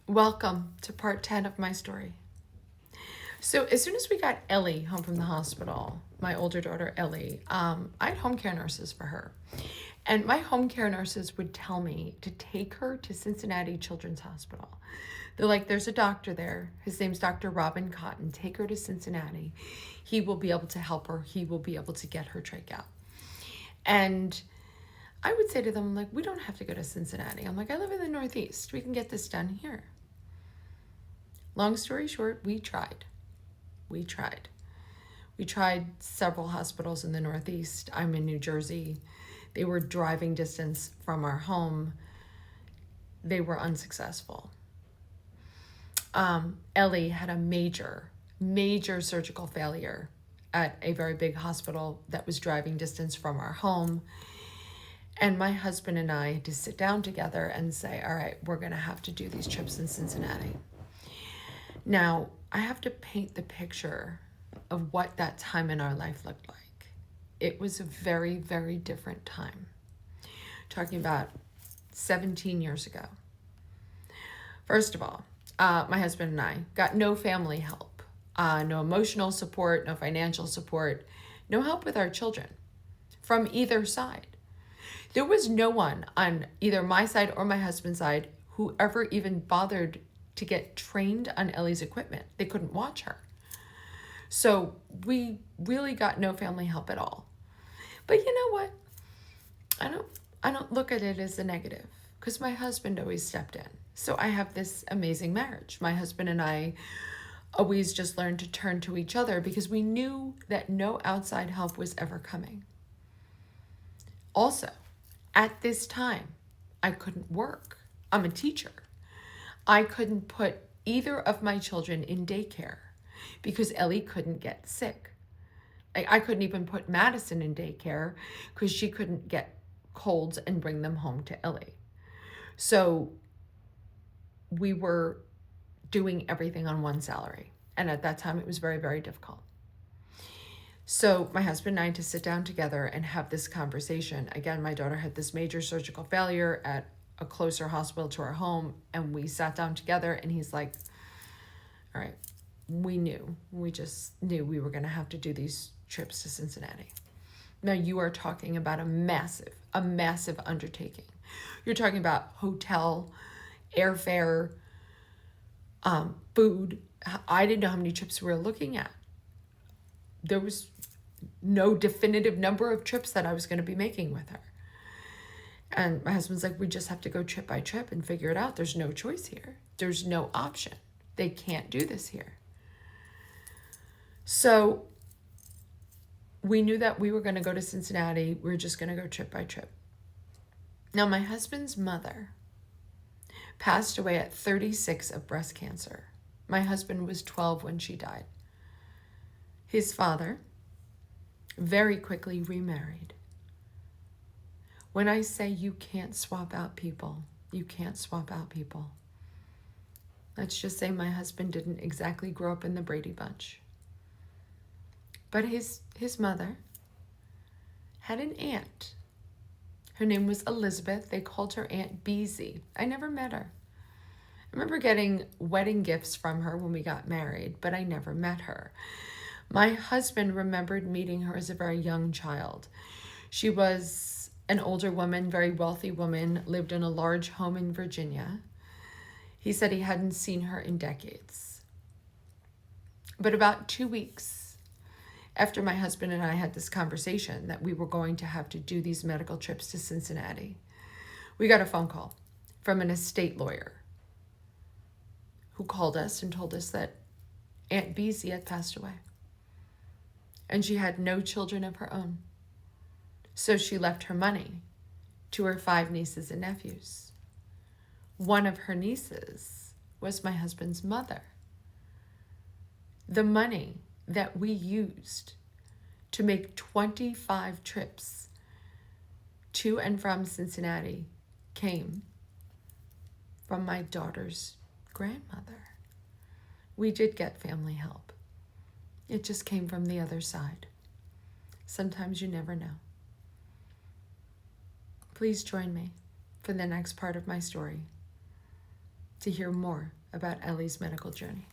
Welcome to part 10 of my story. So as soon as we got Ellie home from the hospital, my older daughter Ellie, I had home care nurses for her. And my home care nurses would tell me to take her to Cincinnati Children's Hospital. They're like, there's a doctor there. His name's Dr. Robin Cotton. Take her to Cincinnati. He will be able to help her. He will be able to get her trach out. And I would say to them, like, we don't have to go to Cincinnati. I'm like, I live in the Northeast. We can get this done here. Long story short, we tried. We tried several hospitals in the Northeast. I'm in New Jersey. They were driving distance from our home. They were unsuccessful. Ellie had a major surgical failure at a very big hospital that was driving distance from our home. And my husband and I had to sit down together and say, all right, we're going to have to do these trips in Cincinnati. Now, I have to paint the picture of what that time in our life looked like. It was a very, very different time. Talking about 17 years ago. First of all, my husband and I got no family help, no emotional support, no financial support, no help with our children from either side. There was no one on either my side or my husband's side who ever even bothered to get trained on Ellie's equipment. They couldn't watch her. So we really got no family help at all. But you know what? I don't look at it as a negative because my husband always stepped in. So I have this amazing marriage. My husband and I always just learned to turn to each other because we knew that no outside help was ever coming. Also, at this time, I couldn't work. I'm a teacher. I couldn't put either of my children in daycare because Ellie couldn't get sick. I couldn't even put Madison in daycare because she couldn't get colds and bring them home to Ellie. So we were doing everything on one salary. And at that time, it was very, very difficult. So my husband and I had to sit down together and have this conversation. Again, my daughter had this major surgical failure at a closer hospital to our home. And we sat down together and he's like, all right, we just knew we were going to have to do these trips to Cincinnati. Now you are talking about a massive undertaking. You're talking about hotel, airfare, food. I didn't know how many trips we were looking at. There was no definitive number of trips that I was going to be making with her. And my husband's like, we just have to go trip by trip and figure it out. There's no choice here. There's no option. They can't do this here. So we knew that we were going to go to Cincinnati. We were just going to go trip by trip. Now, my husband's mother passed away at 36 of breast cancer. My husband was 12 when she died. His father very quickly remarried. When I say you can't swap out people, you can't swap out people. Let's just say my husband didn't exactly grow up in the Brady Bunch. But his mother had an aunt. Her name was Elizabeth. They called her Aunt Beezy. I never met her. I remember getting wedding gifts from her when we got married, but I never met her. My husband remembered meeting her as a very young child. She was an older woman, very wealthy woman, lived in a large home in Virginia. He said he hadn't seen her in decades. But about 2 weeks after my husband and I had this conversation that we were going to have to do these medical trips to Cincinnati, we got a phone call from an estate lawyer who called us and told us that Aunt Beezy had passed away. And she had no children of her own. So she left her money to her 5 nieces and nephews. One of her nieces was my husband's mother. The money that we used to make 25 trips to and from Cincinnati came from my daughter's grandmother. We did get family help. It just came from the other side. Sometimes you never know. Please join me for the next part of my story. to hear more about Ellie's medical journey.